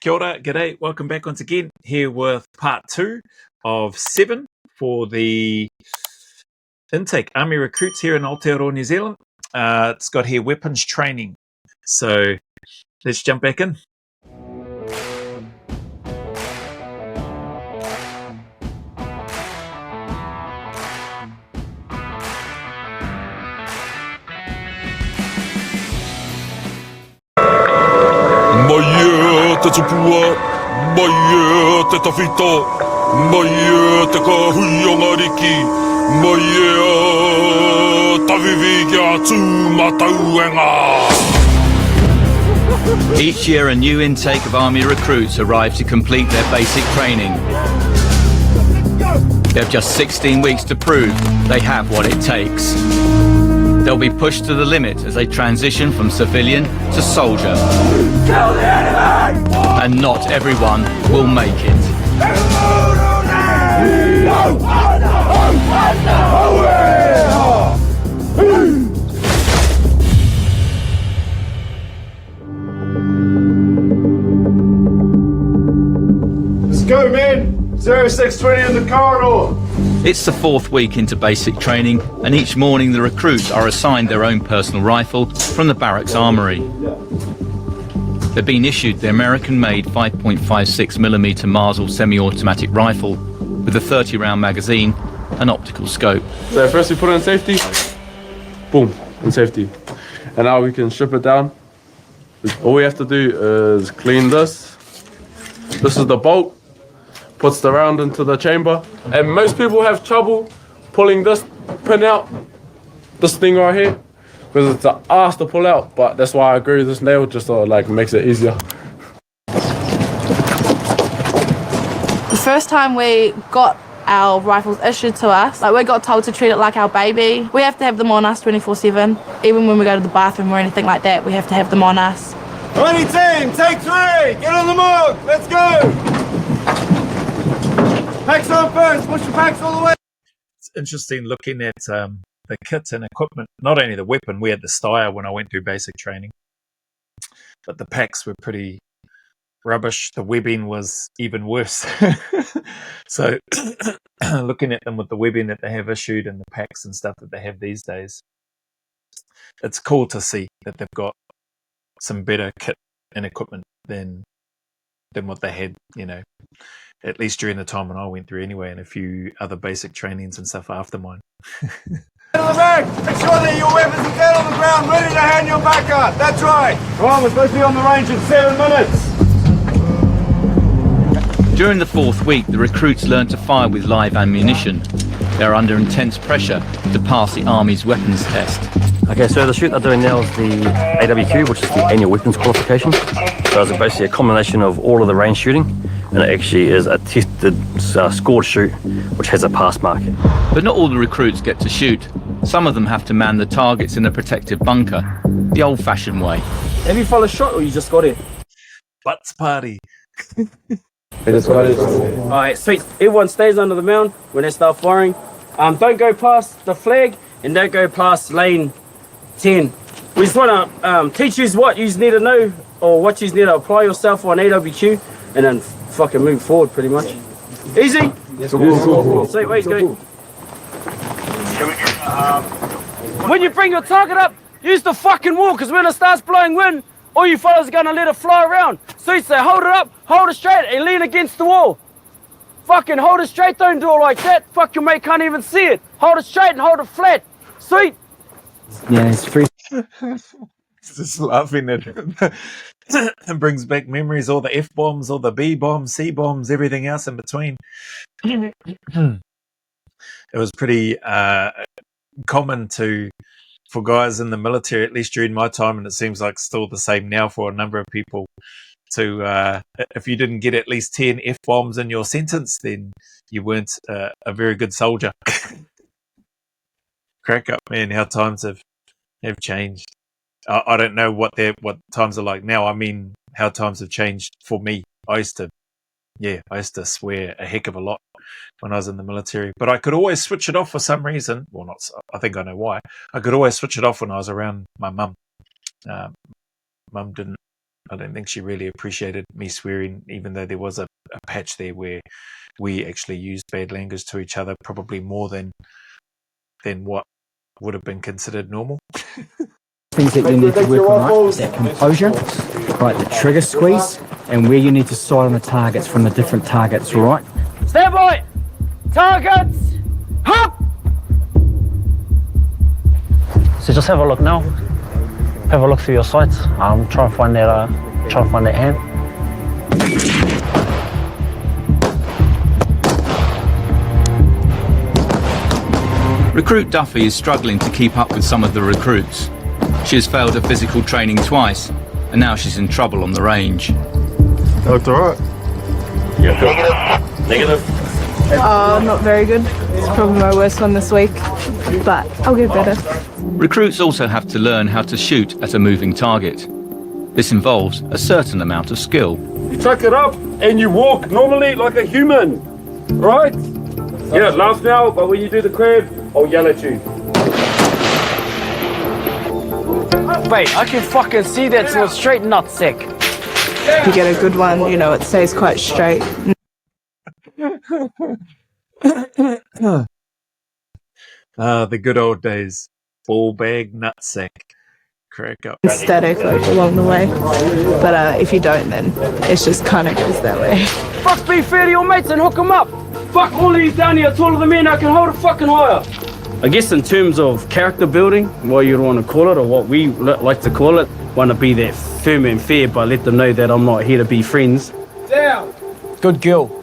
Kia ora, g'day, welcome back once again, here with part 2 of 7 for the intake Army recruits here in Aotearoa, New Zealand. It's got here weapons training, so let's jump back in. Mai te tupua, mai te tawhito, mai te kahui o ngā riki, mai tawiwi kia tū matauenga. Each year a new intake of Army recruits arrive to complete their basic training. They have just 16 weeks to prove they have what it takes. They'll be pushed to the limit as they transition from civilian to soldier. Kill the enemy! And not everyone will make it. Let's go, man! 0620 in the corridor! It's the 4th week into basic training, and each morning the recruits are assigned their own personal rifle from the barracks armoury. They're being issued the American-made 5.56mm Marsal semi-automatic rifle with a 30-round magazine and optical scope. So first we put it in safety, boom, in safety. And now we can strip it down. All we have to do is clean this. This is the bolt, puts the round into the chamber. And most people have trouble pulling this pin out, this thing right here, because it's an ass to pull out, but that's why I agree with this nail, just so it makes it easier. The first time we got our rifles issued to us, we got told to treat it like our baby. We have to have them on us 24/7. Even when we go to the bathroom or anything like that, we have to have them on us. 20 team, take 3! Get on the mark! Let's go! Packs on first, push the packs all the way! It's interesting looking at the kit and equipment, not only the weapon, we had the Steyr when I went through basic training, but the packs were pretty rubbish. The webbing was even worse. So looking at them with the webbing that they have issued and the packs and stuff that they have these days, it's cool to see that they've got some better kit and equipment than what they had, at least during the time when I went through anyway, and a few other basic trainings and stuff after mine. Get on the back! Make sure that your weapons are dead on the ground, ready to hand your back up. That's right. Right, we're supposed to be on the range in 7 minutes. During the 4th week, the recruits learn to fire with live ammunition. They're under intense pressure to pass the Army's weapons test. Okay, so the shoot they're doing now is the AWQ, which is the annual weapons qualification. So it's basically a combination of all of the range shooting, and it actually is a tested, scored shoot, which has a pass mark. But not all the recruits get to shoot. Some of them have to man the targets in a protective bunker, the old-fashioned way. Have you followed shot or you just got it? Butts party. Alright, sweet. Everyone stays under the mound when they start firing. Don't go past the flag and don't go past lane 10. We just want to teach you what you need to know or what you need to apply yourself on AWQ and then fucking move forward pretty much. Easy? Yes, cool. Sweet, wait, go. When you bring your target up, use the fucking wall, because when it starts blowing wind, all you fellas are going to let it fly around. Sweet, so hold it up, hold it straight, and lean against the wall. Fucking hold it straight, don't do it like that. Fuck, your mate can't even see it. Hold it straight and hold it flat. Sweet. Yeah, it's free. Just laughing at it. It brings back memories, all the F-bombs, all the B-bombs, C-bombs, everything else in between. It was pretty common for guys in the military, at least during my time, and it seems like still the same now for a number of people, to if you didn't get at least 10 F-bombs in your sentence, then you weren't a very good soldier. Crack up, man, how times have changed. I don't know what times are like now. I mean, how times have changed for me. I used to swear a heck of a lot when I was in the military, but I could always switch it off for some reason. Well, not. I think I know why. I could always switch it off when I was around my mum. Mum didn't I don't think she really appreciated me swearing, even though there was a patch there where we actually used bad language to each other, probably more than what would have been considered normal. Things that you need to work on, right, is that composure, right, the trigger squeeze, and where you need to sight on the targets from the different targets, all right? Stand by! Targets! Hop! So just have a look now. Have a look through your sights. Try and find that hand. Recruit Duffy is struggling to keep up with some of the recruits. She has failed her physical training twice, and now she's in trouble on the range. That looked alright. Yeah. Negative. Not very good. It's probably my worst one this week, but I'll get better. Recruits also have to learn how to shoot at a moving target. This involves a certain amount of skill. You tuck it up and you walk normally like a human, right? Yeah, laugh now, but when you do the crab, I'll yell at you. Wait, I can fucking see that's a straight nutsack. If you get a good one, you know, it stays quite straight. The good old days. Ball bag, nutsack. Crack up. Static like, along the way. But if you don't, then it just kind of goes that way. Fuck be fair to your mates and hook them up. Fuck all these down here taller than me and I can hold a fucking higher. I guess in terms of character building, what you'd want to call it, or what we like to call it, want to be that firm and fair, but let them know that I'm not here to be friends. Down. Good girl.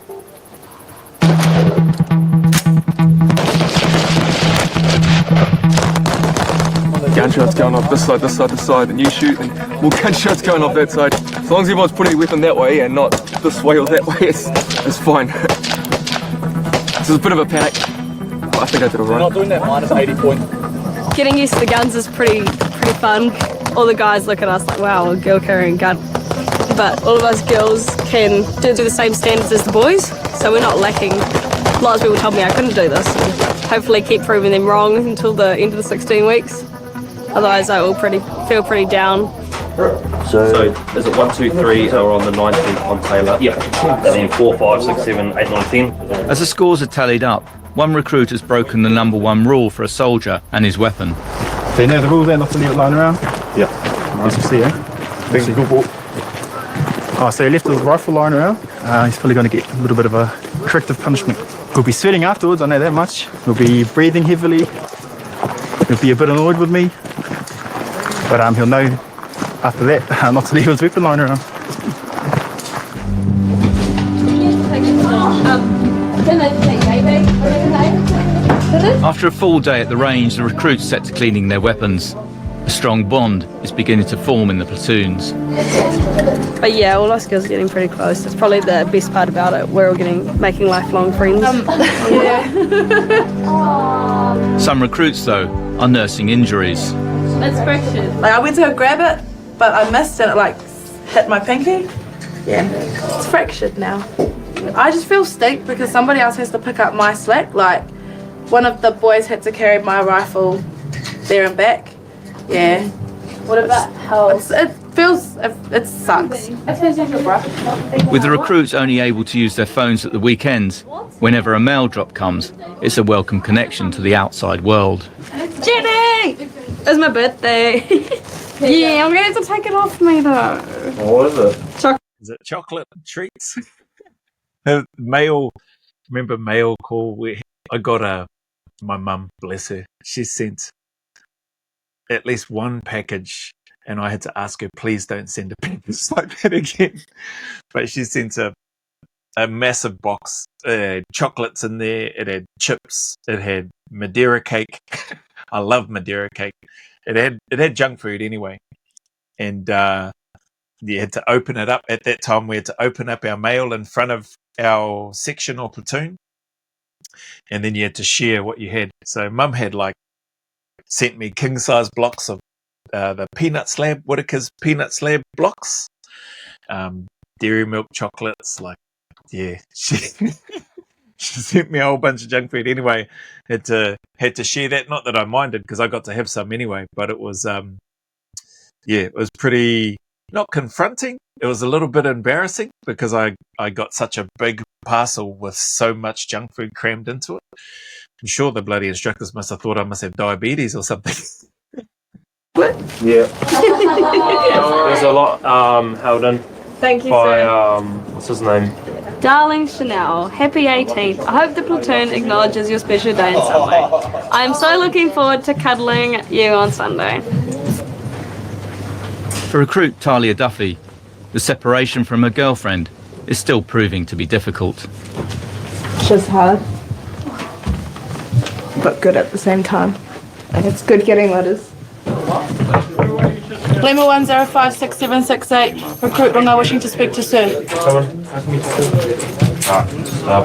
Gunshots going off this side, this side, and you shoot, and more gunshots going off that side. As long as everyone's putting a weapon that way and not this way or that way, it's fine. This is a bit of a panic, but I think I did all right. Not doing that minus 80 point. Getting used to the guns is pretty fun. All the guys look at us like, wow, a girl carrying a gun. But all of us girls can do the same standards as the boys, so we're not lacking. Lots of people told me I couldn't do this. Hopefully keep proving them wrong until the end of the 16 weeks. Otherwise I will feel pretty down. So is it 1, 2, 3 are on the 19th on Taylor? Yeah. And then 4, 5, 6, 7, 8, 9, 10. As the scores are tallied up, one recruit has broken the number 1 rule for a soldier and his weapon. So you know the rule there, not to leave it lying around? Yeah. As you see, eh? Thank you. Good ball. Oh, so he left his rifle lying around. He's probably going to get a little bit of a corrective punishment. He'll be sweating afterwards, I know that much. He'll be breathing heavily. He'll be a bit annoyed with me. But he'll know after that not to leave his weapon lying around. After a full day at the range, the recruits set to cleaning their weapons. A strong bond is beginning to form in the platoons. But yeah, all our skills are getting pretty close. That's probably the best part about it. We're all making lifelong friends. Some recruits, though, are nursing injuries. That's fractured. Like I went to go grab it, but I missed and it like hit my pinky. Yeah, it's fractured now. I just feel stink because somebody else has to pick up my slack. Like one of the boys had to carry my rifle there and back. Yeah. What about health? It sucks. With the recruits only able to use their phones at the weekends, whenever a mail drop comes, it's a welcome connection to the outside world. Jenny! It's my birthday. Yeah, I'm going to have to take it off me though. What is it? Is it chocolate treats? Remember mail call? I got my mum, bless her, she sent at least one package and I had to ask her, please don't send a package like that again. But she sent a massive box, chocolates in there, it had chips, it had Madeira cake. I love Madeira cake. It had junk food anyway. And you had to open it up. At that time, we had to open up our mail in front of our section or platoon. And then you had to share what you had. So Mum had sent me king-size blocks of the peanut slab, Whittaker's peanut slab blocks, dairy milk chocolates. She sent me a whole bunch of junk food anyway. Had to share that. Not that I minded because I got to have some anyway. But it was it was pretty not confronting. It was a little bit embarrassing because I got such a big parcel with so much junk food crammed into it. I'm sure the bloody instructors must have thought I must have diabetes or something. Yeah. There's a lot held in Thank you, by, sir. what's his name? Darling Chanel, happy 18th. I hope the platoon acknowledges your special day in some way. I'm so looking forward to cuddling you on Sunday. For recruit Talia Duffy, the separation from her girlfriend is still proving to be difficult. It's just hard, but good at the same time. And it's good getting letters. Lima 105668, recruit Runga wishing to speak to sir.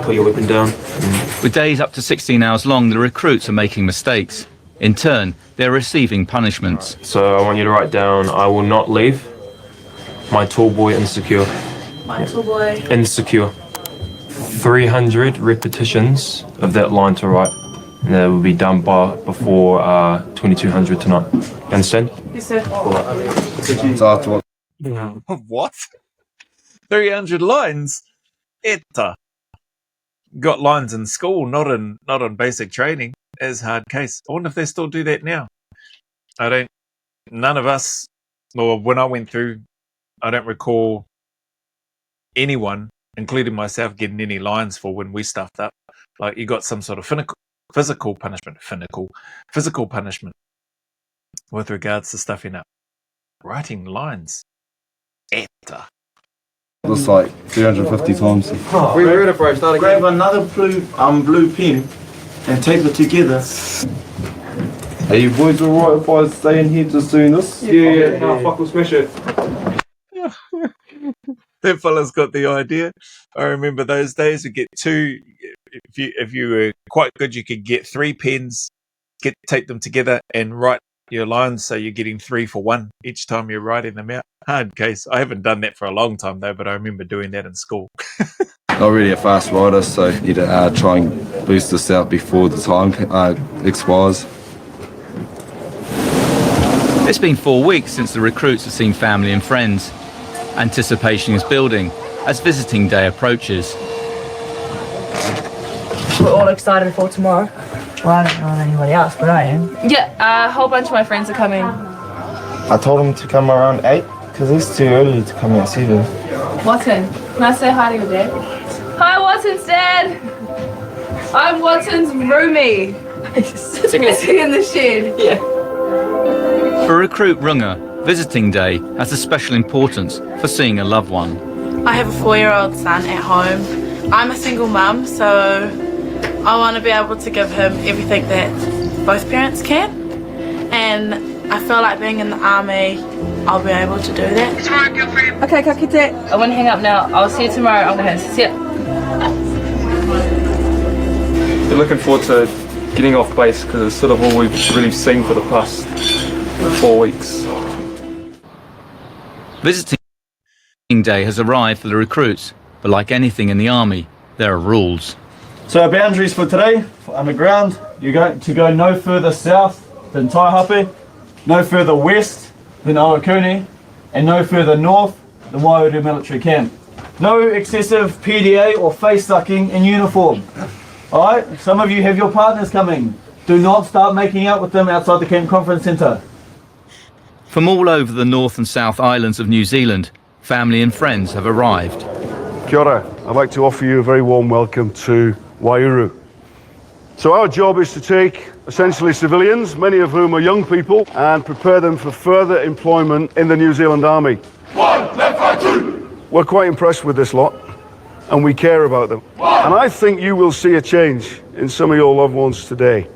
Put your weapon down. With days up to 16 hours long, the recruits are making mistakes. In turn, they're receiving punishments. So I want you to write down, I will not leave. My tall boy insecure. My tall boy. Insecure. 300 repetitions of that line to write. And that will be done before 2200 tonight. You understand? Yes, sir. What? 300 lines? Etta. Got lines in school, not in basic training. As hard case. I wonder if they still do that now. None of us, or when I went through, I don't recall anyone, including myself, getting any lines for when we stuffed up. Like you got some sort of physical punishment with regards to stuffing up. Writing lines. Etta. Looks like 350 times. We read it, bro. Start again. Grab another blue pen and tape it together. Are you boys alright if I stay in here just doing this? Yeah. No, fuck, we'll smash it. That fella's got the idea. I remember those days. We get two. If you were quite good, you could get 3 pens, tape them together, and write your lines. So you're getting 3 for 1 each time you're writing them out. Hard case. I haven't done that for a long time though, but I remember doing that in school. Not really a fast writer, so you need to try and boost this out before the time expires. It's been 4 weeks since the recruits have seen family and friends. Anticipation is building as visiting day approaches. We're all excited for tomorrow. Well, I don't know anybody else, but I am. Yeah, a whole bunch of my friends are coming. I told them to come around 8 because it's too early to come at 7. Watson, can I say hi to your dad? Hi, Watson's dad. I'm Watson's roomie. Is he in the shed? Yeah. For recruit Runga, visiting day has a special importance for seeing a loved one. I have a 4-year-old son at home. I'm a single mum, so I want to be able to give him everything that both parents can. And I feel like being in the army, I'll be able to do that. Okay, kakite. I want to hang up now. I'll see you tomorrow. I'm going to see you. They're looking forward to getting off base because it's sort of all we've really seen for the past 4 weeks. Visiting day has arrived for the recruits, but like anything in the army, there are rules. So our boundaries for today, for underground, you're going to go no further south than Taihape, no further west than Awakuni, and no further north than Waiuru military camp. No excessive PDA or face sucking in uniform. Alright, some of you have your partners coming. Do not start making out with them outside the camp conference centre. From all over the North and South Islands of New Zealand, family and friends have arrived. Kia ora. I'd like to offer you a very warm welcome to Waiuru. So our job is to take essentially civilians, many of whom are young people, and prepare them for further employment in the New Zealand Army. 1, left, right, 2. We're quite impressed with this lot, and we care about them. And I think you will see a change in some of your loved ones today.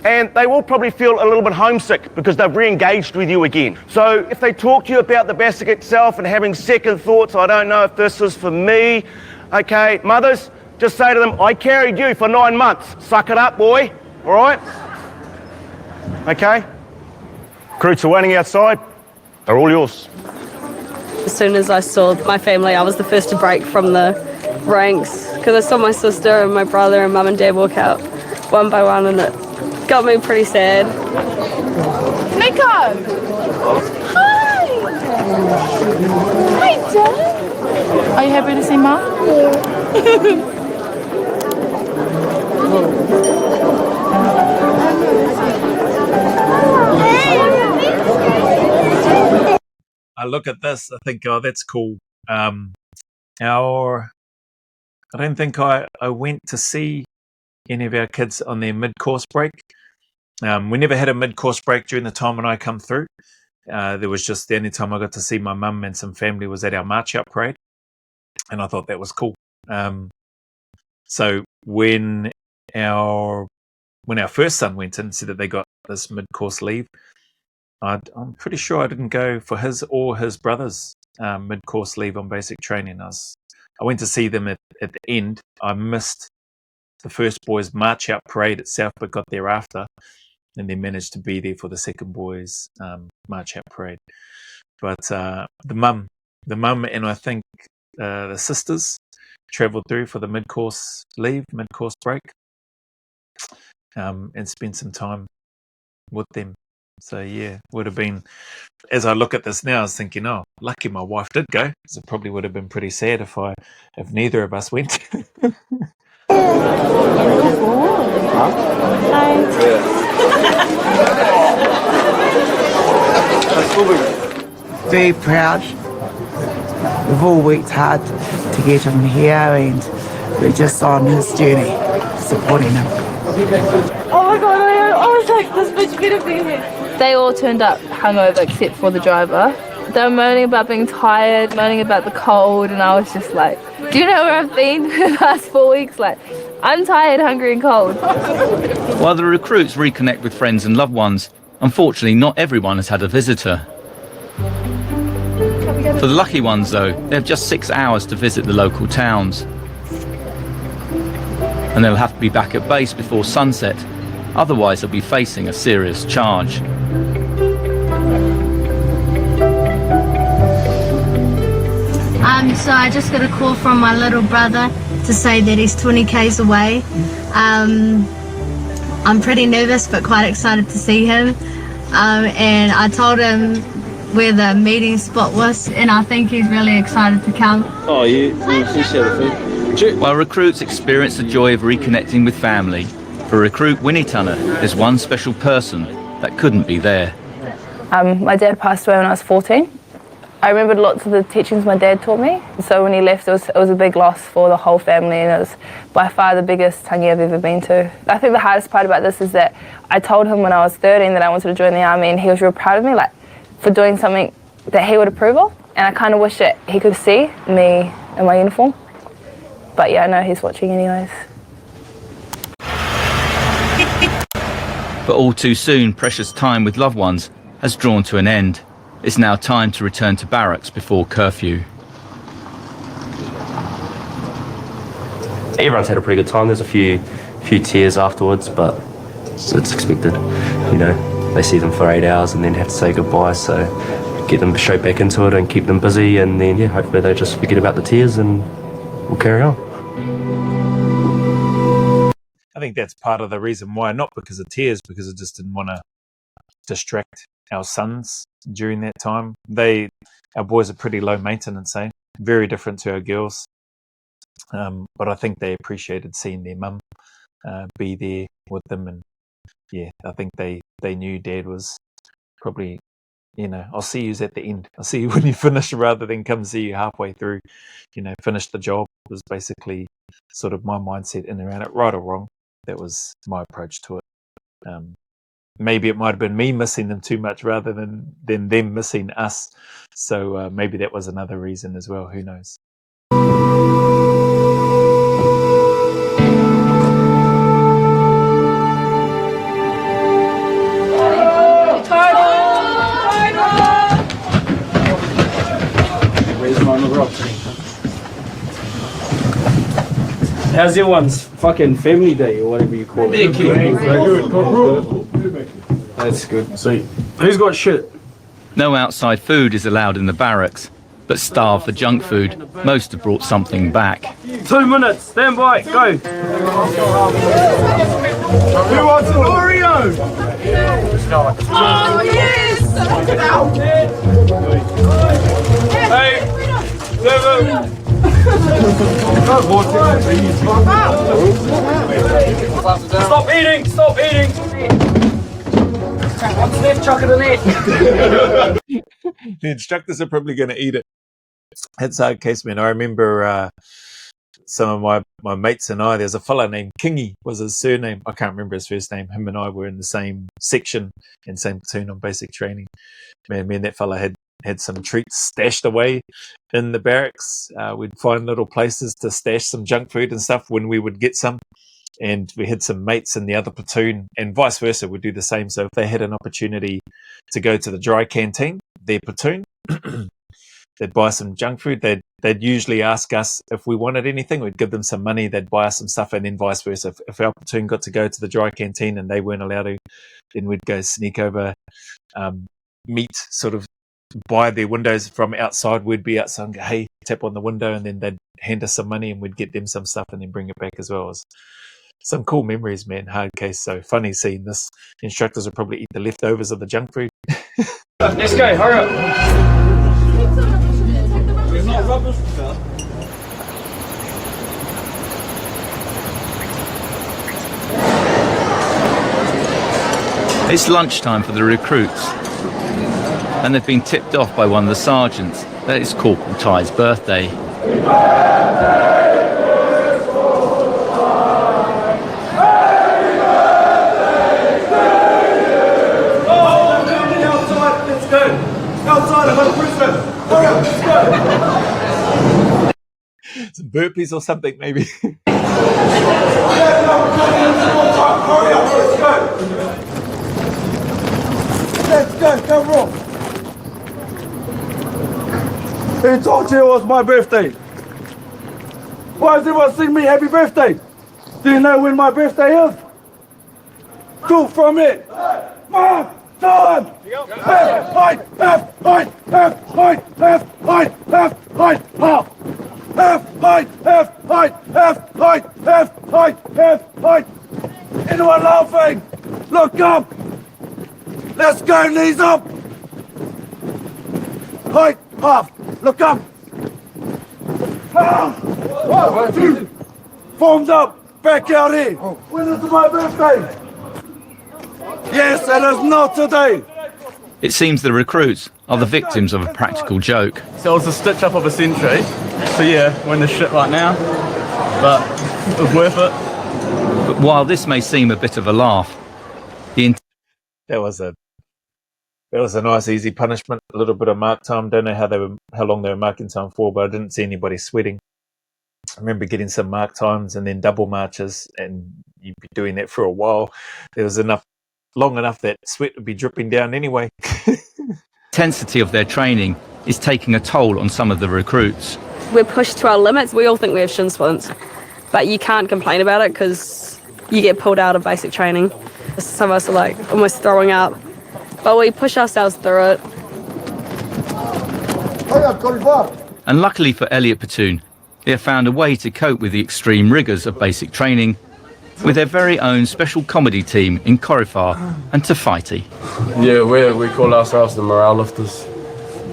And they will probably feel a little bit homesick because they've re-engaged with you again. So if they talk to you about the basic itself and having second thoughts, I don't know if this is for me, okay, mothers, just say to them, I carried you for 9 months. Suck it up, boy, all right? Okay? Recruits are waiting outside. They're all yours. As soon as I saw my family, I was the first to break from the ranks because I saw my sister and my brother and mum and dad walk out one by one, and it got me pretty sad. Nico! Hi! Hi, Dad. Are you happy to see Mum? I look at this, I think, oh, that's cool. I don't think I went to see any of our kids on their mid-course break. We never had a mid-course break during the time when I come through. There was just the only time I got to see my mum and some family was at our march out parade, and I thought that was cool. So when our first son went in and said that they got this mid-course leave, I'm pretty sure I didn't go for his or his brother's mid-course leave on basic training. I went to see them at the end. I missed the first boys' march out parade itself, but got there after, and then managed to be there for the second boys' march out parade. But the mum, and I think the sisters travelled through for the mid-course break, and spent some time with them. So yeah, would have been, as I look at this now, I was thinking, oh, lucky my wife did go, because it probably would have been pretty sad if neither of us went. Very proud. We've all worked hard to get him here, and we're just on his journey, supporting him. Oh my God, I was like, this bitch better be here. They all turned up hungover except for the driver. They were moaning about being tired, moaning about the cold, and I was just like, do you know where I've been for the last 4 weeks? Like, I'm tired, hungry and cold. While the recruits reconnect with friends and loved ones, unfortunately not everyone has had a visitor. For the lucky ones though, they have just 6 hours to visit the local towns. And they'll have to be back at base before sunset, otherwise they'll be facing a serious charge. So I just got a call from my little brother to say that he's 20 k's away. I'm pretty nervous but quite excited to see him. And I told him where the meeting spot was, and I think he's really excited to come. Oh, you appreciate it. While recruits experience the joy of reconnecting with family, for recruit Winnie Tunner, there's one special person that couldn't be there. My dad passed away when I was 14. I remembered lots of the teachings my dad taught me. So when he left, it was a big loss for the whole family, and it was by far the biggest tangi I've ever been to. I think the hardest part about this is that I told him when I was 13 that I wanted to join the army, and he was real proud of me, like, for doing something that he would approve of. And I kind of wish that he could see me in my uniform. But yeah, I know he's watching anyways. But all too soon, precious time with loved ones has drawn to an end. It's now time to return to barracks before curfew. Everyone's had a pretty good time. There's a few tears afterwards, but it's expected. You know, they see them for 8 hours and then have to say goodbye, so get them straight back into it and keep them busy, and then yeah, hopefully they just forget about the tears and we'll carry on. I think that's part of the reason why, not because of tears, because I just didn't want to distract our sons during that time. Our boys are pretty low maintenance, very different to our girls. But I think they appreciated seeing their mum be there with them, and yeah, I think they knew Dad was probably, I'll see you at the end. I'll see you when you finish, rather than come see you halfway through. Finish the job was basically sort of my mindset in around it, right or wrong. That was my approach to it. Maybe it might have been me missing them too much rather than them missing us. So maybe that was another reason as well. Who knows? How's everyone's fucking family day or whatever you call it? That's good. Sweet. Who's got shit? No outside food is allowed in the barracks, but starved for junk food, most have brought something back. 2 minutes, stand by, go. Who wants an Oreo? Oh yes! Stop eating! Stop eating! What's left? Chuck it in there. The instructors are probably going to eat it. That's hard case, man. I remember some of my mates and I, there's a fella named Kingy was his surname. I can't remember his first name. Him and I were in the same section and same platoon on basic training. Man, me and that fella had some treats stashed away in the barracks. We'd find little places to stash some junk food and stuff when we would get some. And we had some mates in the other platoon and vice versa would do the same. So if they had an opportunity to go to the dry canteen, their platoon, they'd buy some junk food. They'd usually ask us if we wanted anything. We'd give them some money. They'd buy us some stuff, and then vice versa. If our platoon got to go to the dry canteen and they weren't allowed to, then we'd go sneak over meat sort of by their windows from outside. We'd be outside and go, hey, tap on the window, and then they'd hand us some money and we'd get them some stuff and then bring it back as well. It was some cool memories, man. Hard case. So funny seeing this. Instructors would probably eat the leftovers of the junk food. Let's go, hurry up. It's lunchtime for the recruits, and they've been tipped off by one of the sergeants that it's Corporal Ty's birthday. Some burpees or something, maybe. Let's go wrong. Who told you it was my birthday? Why does everyone sing me happy birthday? Do you know when my birthday is? Talk from it. Mark time. Anyone laughing? Look up. Let's go, knees up. Height, half. Look up. One, two. Forms up. Back out here. When is my birthday? Yes, it is not today. It seems the recruits are the victims of a practical joke. So it was a stitch up of a century. So yeah, we're in the shit right now, but it was worth it. But while this may seem a bit of a laugh, that was a nice easy punishment. A little bit of mark time. Don't know how long they were marking time for, but I didn't see anybody sweating. I remember getting some mark times and then double marches, and you'd be doing that for a while. There was long enough that sweat would be dripping down anyway. intensity of their training is taking a toll on some of the recruits. We're pushed to our limits. We all think we have shin splints, but you can't complain about it because you get pulled out of basic training. Some of us are like almost throwing up, but we push ourselves through it. And luckily for Elliot Platoon, they have found a way to cope with the extreme rigours of basic training with their very own special comedy team in Corifar and Tafaiti. Yeah, we call ourselves the morale lifters.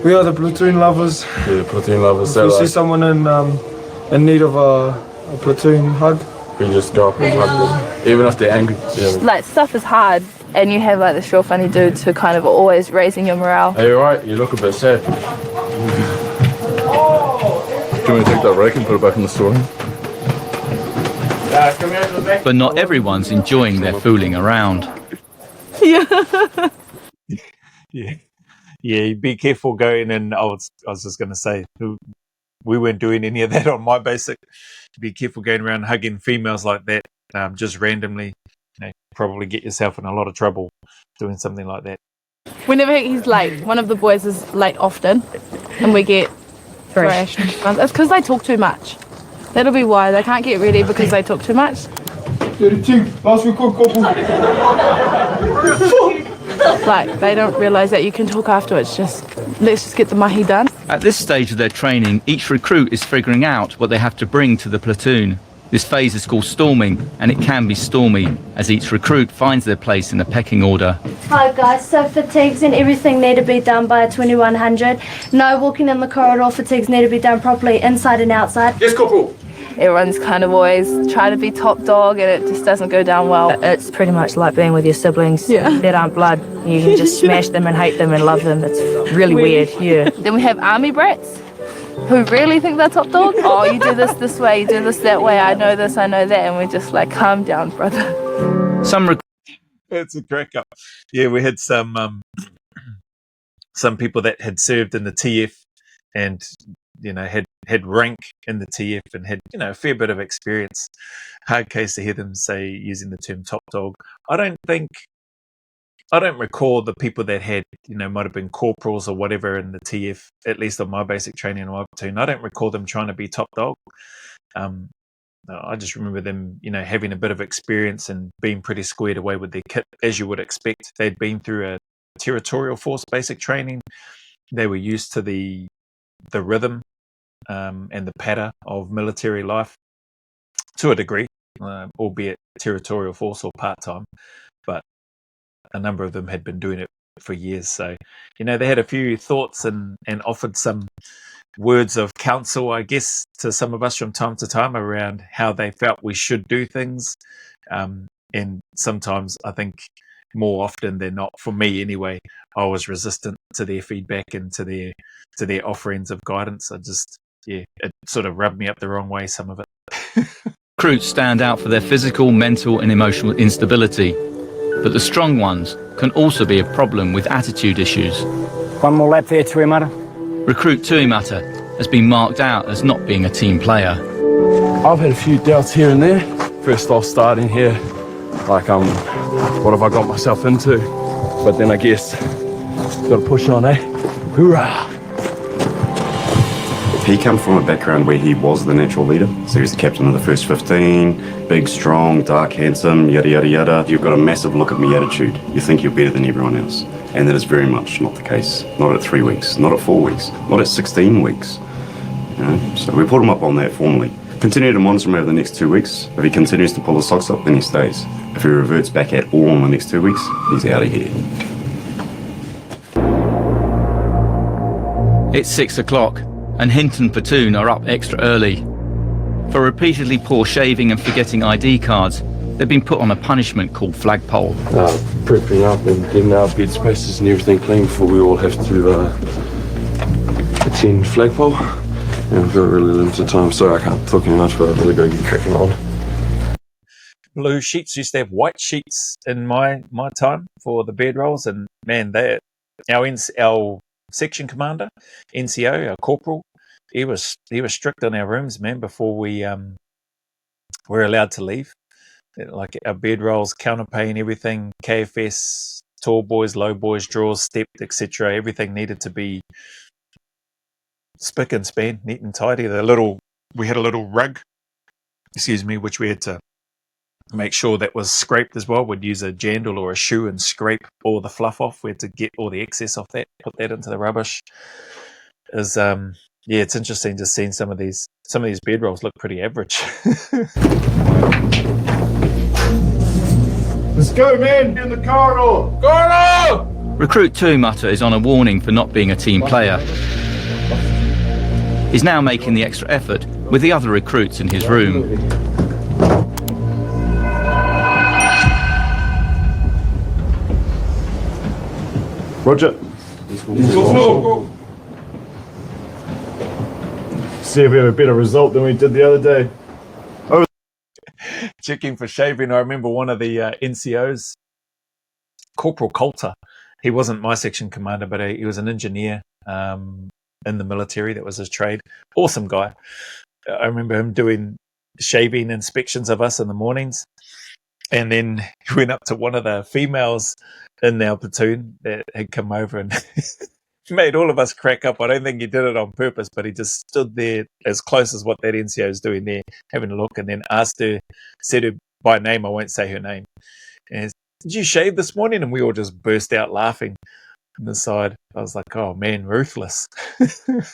We are the platoon lovers. Yeah, platoon lovers. If we see someone in need of a platoon hug, we just go up and hug them, even if they're angry. Yeah. Like, stuff is hard, and you have like the short funny dude to kind of always raising your morale. Are you alright? You look a bit sad. Do you want to take that rake and put it back in the storeroom? But not everyone's enjoying their fooling around. Yeah. Yeah, be careful going in. I was just going to say, we weren't doing any of that on my basic. Be careful going around hugging females like that, just randomly. Probably get yourself in a lot of trouble doing something like that. Whenever he's late, one of the boys is late often, and we get thrashed. It's because they talk too much. That'll be why. They can't get ready because they talk too much. 32, last record couple. Like, they don't realise that you can talk afterwards. Let's just get the mahi done. At this stage of their training, each recruit is figuring out what they have to bring to the platoon. This phase is called storming, and it can be stormy as each recruit finds their place in the pecking order. Hi guys, so fatigues and everything need to be done by 2100. No walking in the corridor, fatigues need to be done properly inside and outside. Yes, Corporal. Everyone's kind of always trying to be top dog and it just doesn't go down well. It's pretty much like being with your siblings that aren't blood. You can just smash them and hate them and love them. It's really weird, yeah. Then we have army brats who really think they're top dog. Oh, you do this way, you do this that way, I know this, I know that, and we're just like, calm down, brother. It's a crack up. Yeah, we had some people that had served in the TF and had rank in the TF and had a fair bit of experience. Hard case to hear them say using the term top dog. I don't recall the people that had might have been corporals or whatever in the TF, at least on my basic training in my platoon. I don't recall them trying to be top dog. I just remember them having a bit of experience and being pretty squared away with their kit, as you would expect. They'd been through a territorial force basic training. They were used to the rhythm and the patter of military life to a degree, albeit territorial force or part-time, but a number of them had been doing it for years. So, they had a few thoughts and offered some words of counsel, I guess, to some of us from time to time around how they felt we should do things. And sometimes, I think more often than not, for me anyway, I was resistant to their feedback and to their offerings of guidance. It sort of rubbed me up the wrong way, some of it. Recruits stand out for their physical, mental and emotional instability, but the strong ones can also be a problem with attitude issues. One more lap there, Tuimata. Recruit Tuimata has been marked out as not being a team player. I've had a few doubts here and there. First off, starting here, like, what have I got myself into? But then I guess, got to push on, eh? Hoorah! He comes from a background where he was the natural leader. So he was the captain of the first 15, big, strong, dark, handsome, yada, yada, yada. You've got a massive look at me attitude. You think you're better than everyone else. And that is very much not the case. Not at 3 weeks, not at 4 weeks, not at 16 weeks. So we put him up on that formally. Continue to monitor him over the next 2 weeks. If he continues to pull his socks up, then he stays. If he reverts back at all in the next 2 weeks, he's out of here. It's 6 o'clock and Hinton platoon are up extra early. For repeatedly poor shaving and forgetting ID cards, they've been put on a punishment called flagpole. Prepping up and getting our bed spaces and everything clean before we all have to attend flagpole. And we've got really limited time. Sorry, I can't talk too much, but I've really got to get cracking on. Blue sheets used to have white sheets in my time for the bed rolls, and man, our section commander, NCO, our corporal, he was strict on our rooms, man, before we were allowed to leave. Like our bed rolls, counterpane, everything, KFS, tall boys, low boys, drawers, stepped, etc. Everything needed to be spick and span, neat and tidy. We had a little rug, which we had to make sure that was scraped as well. We'd use a jandal or a shoe and scrape all the fluff off. We had to get all the excess off that, put that into the rubbish. It's interesting just seeing some of these bed rolls look pretty average. Let's go, man! In the corridor! Corridor! Recruit Tuimata is on a warning for not being a team player. He's now making the extra effort with the other recruits in his room. Roger. Go. See if we have a better result than we did the other day. Checking for shaving, I remember one of the NCOs, Corporal Coulter. He wasn't my section commander, but he was an engineer in the military. That was his trade. Awesome guy. I remember him doing shaving inspections of us in the mornings. And then he went up to one of the females in our platoon that had come over and made all of us crack up. I don't think he did it on purpose, but he just stood there as close as what that NCO is doing there, having a look, and then said her by name, I won't say her name. And did you shave this morning? And we all just burst out laughing on the side. I was like, oh man, ruthless. For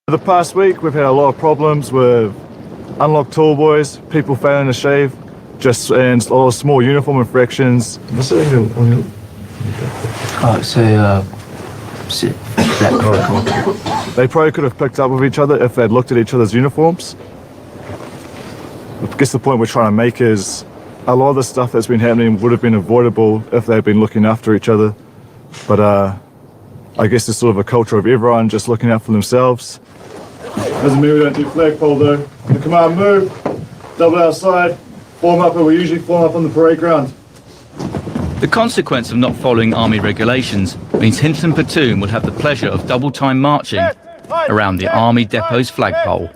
the past week, we've had a lot of problems with unlocked tall boys, people failing to shave, and a lot of small uniform infractions. They probably could have picked up with each other if they'd looked at each other's uniforms. I guess the point we're trying to make is a lot of the stuff that's been happening would have been avoidable if they'd been looking after each other. But I guess it's sort of a culture of everyone just looking out for themselves. Doesn't mean we don't do flagpole though. The command move, double outside, form up, and we usually form up on the parade ground. The consequence of not following army regulations means Hinton Platoon will have the pleasure of double-time marching around the army depot's flagpole.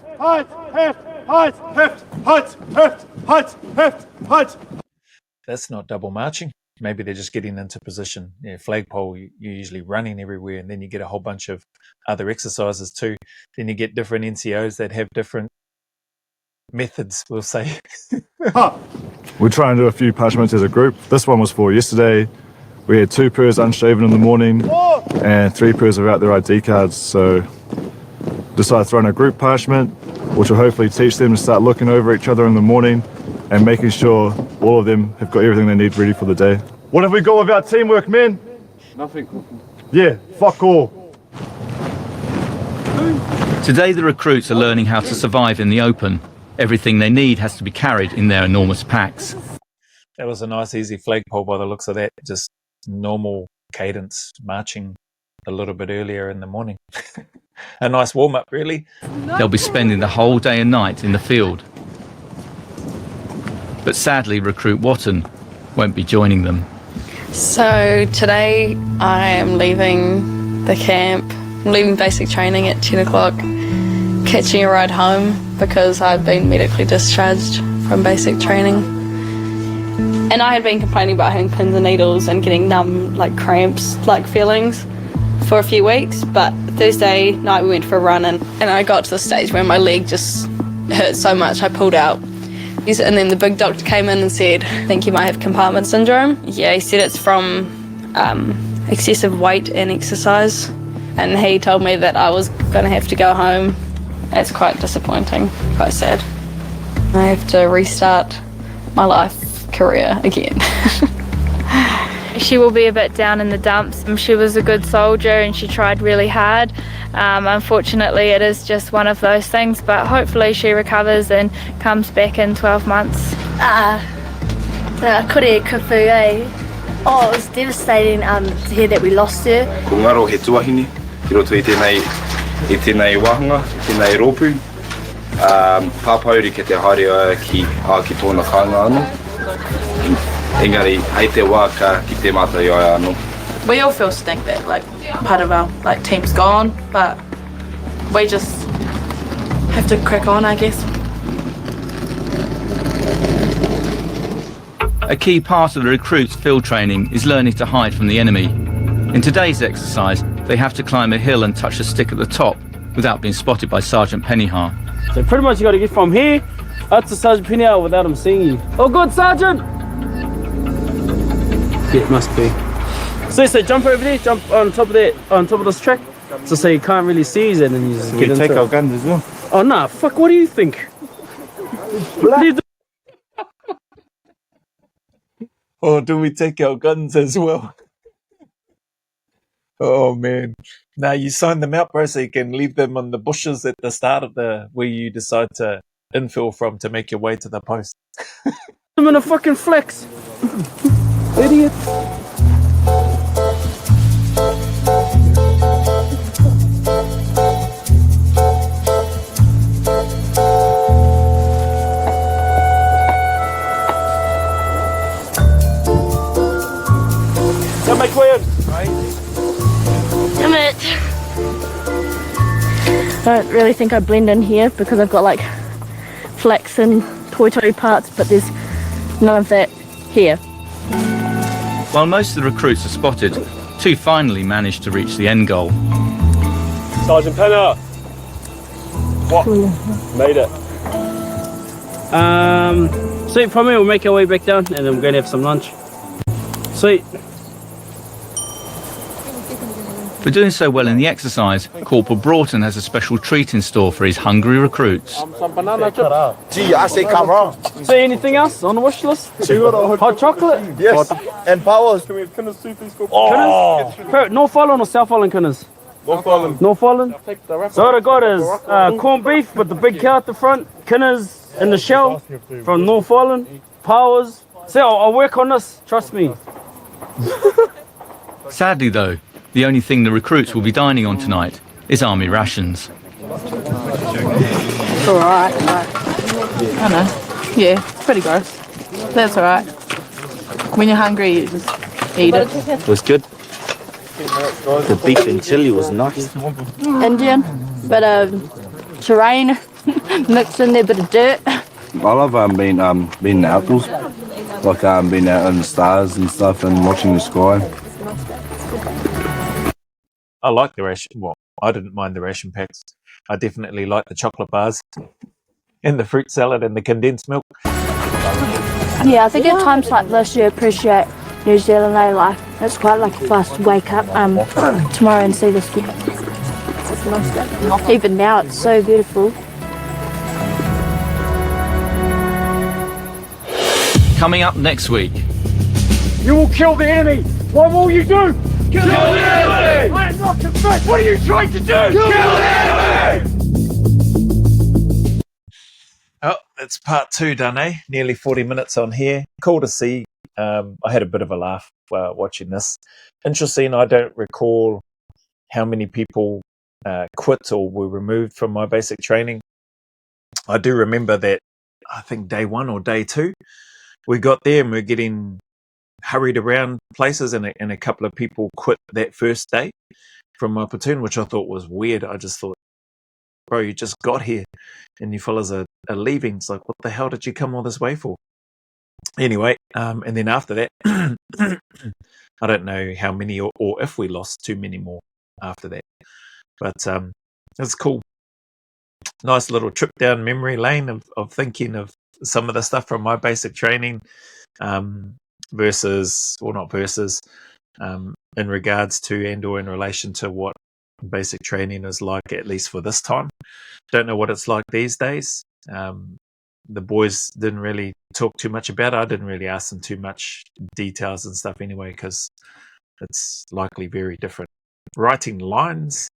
That's not double marching. Maybe they're just getting into position. Flagpole, you're usually running everywhere, and then you get a whole bunch of other exercises too. Then you get different NCOs that have different methods, we'll say. We try and do a few punishments as a group. This one was for yesterday. We had 2 pairs unshaven in the morning and 3 pairs without their ID cards. So decided throwing a group punishment, which will hopefully teach them to start looking over each other in the morning and making sure all of them have got everything they need ready for the day. What have we got with our teamwork, men? Nothing. Yeah, fuck all. Today the recruits are learning how to survive in the open. Everything they need has to be carried in their enormous packs. That was a nice, easy flagpole by the looks of that. Just normal cadence, marching a little bit earlier in the morning. A nice warm-up, really. They'll be spending the whole day and night in the field. But sadly, recruit Watton won't be joining them. So today I am leaving the camp. I'm leaving basic training at 10 o'clock, catching a ride home because I've been medically discharged from basic training. And I had been complaining about having pins and needles and getting numb, like cramps, like feelings for a few weeks. But Thursday night we went for a run and I got to the stage where my leg just hurt so much I pulled out. And then the big doctor came in and said, I think you might have compartment syndrome. Yeah, he said it's from excessive weight and exercise. And he told me that I was going to have to go home. It's quite disappointing, quite sad. I have to restart my life career again. She will be a bit down in the dumps. She was a good soldier and she tried really hard. Unfortunately, it is just one of those things, but hopefully she recovers and comes back in 12 months. Kore kufu, eh? Oh, it was devastating to hear that we lost her. Ko ngaro he tuahine, ki roto I tēnei wahanga, I tēnei rōpū. Pāpauri ke te haere ki tōna kāinga anō. Engari, hei te waka ki te mata I ai anō. We all feel stink that like part of our team's gone, but we just have to crack on, I guess. A key part of the recruits' field training is learning to hide from the enemy. In today's exercise, they have to climb a hill and touch a stick at the top without being spotted by Sergeant Pennyhar. So pretty much you got to get from here up to Sergeant Pennyhar without him seeing you. Oh, good, Sergeant! Yeah, it must be. So jump over there, jump on top of this track, so you can't really see it, and then you just get into take it. our guns as well. Oh nah, fuck! What do you think? What do you Or do we take our guns as well? Oh man. Now you sign them out, bro, so you can leave them on the bushes at the start of where you decide to infill from to make your way to the post. I'm in a fucking flex. Idiot. Come back, William. Damn it. I don't really think I blend in here because I've got like flex and toy parts, but there's none of that here. While most of the recruits are spotted, 2 finally managed to reach the end goal. Sergeant Penner. What? Made it. Sweet, from here we'll make our way back down and then we're going to have some lunch. Sweet. For doing so well in the exercise, Corporal Broughton has a special treat in store for his hungry recruits. Some banana chips. Gee, I say come on. Say anything else on the wish list? Hot chocolate? Yes, and powers. Oh. North Island or South Island Kinners? North Island. So what I got is corned beef with the big cow at the front, Kinners in the shell from North Island, powers. See, I'll work on this, trust me. Sadly though, the only thing the recruits will be dining on tonight is army rations. It's alright. I know. Yeah, it's pretty gross. That's alright. When you're hungry, you just eat it. It was good. The beef and chili was nice. Indian, bit of terrain, mixed in there, bit of dirt. I love being in the outdoors, like being out in the stars and stuff and watching the sky. I like the ration. Well, I didn't mind the ration packs. I definitely like the chocolate bars and the fruit salad and the condensed milk. Yeah, I think at times like this you appreciate New Zealand. It's quite like a fast wake up tomorrow and see this view. Even now it's so beautiful. Coming up next week. You will kill the enemy. What will you do? Kill the enemy! I am not confessed. What are you trying to do? Kill the enemy! Oh, it's part 2 done, eh? Nearly 40 minutes on here. Cool to see. I had a bit of a laugh watching this. Interesting, I don't recall how many people quit or were removed from my basic training. I do remember that, I think day 1 or day 2, we got there and we're getting hurried around places, and a couple of people quit that first day from my platoon, which I thought was weird. I just thought, bro, you just got here and you fellas are leaving. It's like, what the hell did you come all this way for? Anyway, and then after that, I don't know how many or if we lost too many more after that. But it's cool. Nice little trip down memory lane of thinking of some of the stuff from my basic training versus in regards to and or in relation to what basic training is like, at least for this time. Don't know what it's like these days. The boys didn't really talk too much about it. I didn't really ask them too much details and stuff anyway, because it's likely very different. Writing lines,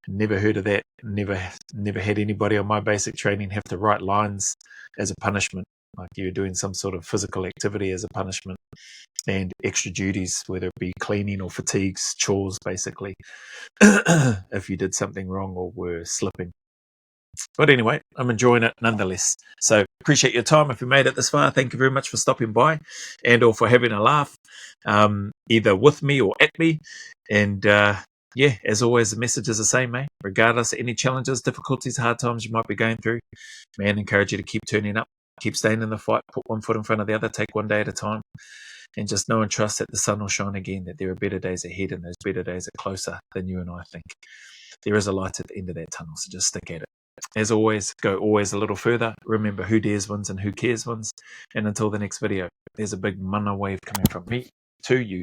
never heard of that. Never had anybody on my basic training have to write lines as a punishment, like you're doing some sort of physical activity as a punishment, and extra duties, whether it be cleaning or fatigues, chores, basically, if you did something wrong or were slipping. But anyway, I'm enjoying it nonetheless. So appreciate your time. If you made it this far, thank you very much for stopping by and or for having a laugh, either with me or at me. And yeah, as always, the message is the same, mate. Regardless of any challenges, difficulties, hard times you might be going through, man, encourage you to keep turning up, keep staying in the fight, put one foot in front of the other, take one day at a time, and just know and trust that the sun will shine again, that there are better days ahead, and those better days are closer than you and I think. There is a light at the end of that tunnel, so just stick at it. As always, go always a little further. Remember, who dares wins and who cares wins. And until the next video, there's a big mana wave coming from me to you,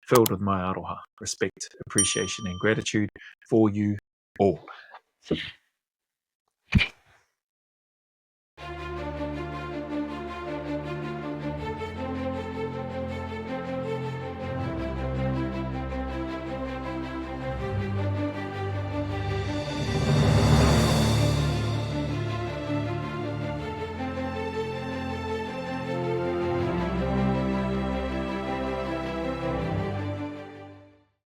filled with my aroha, respect, appreciation, and gratitude for you all.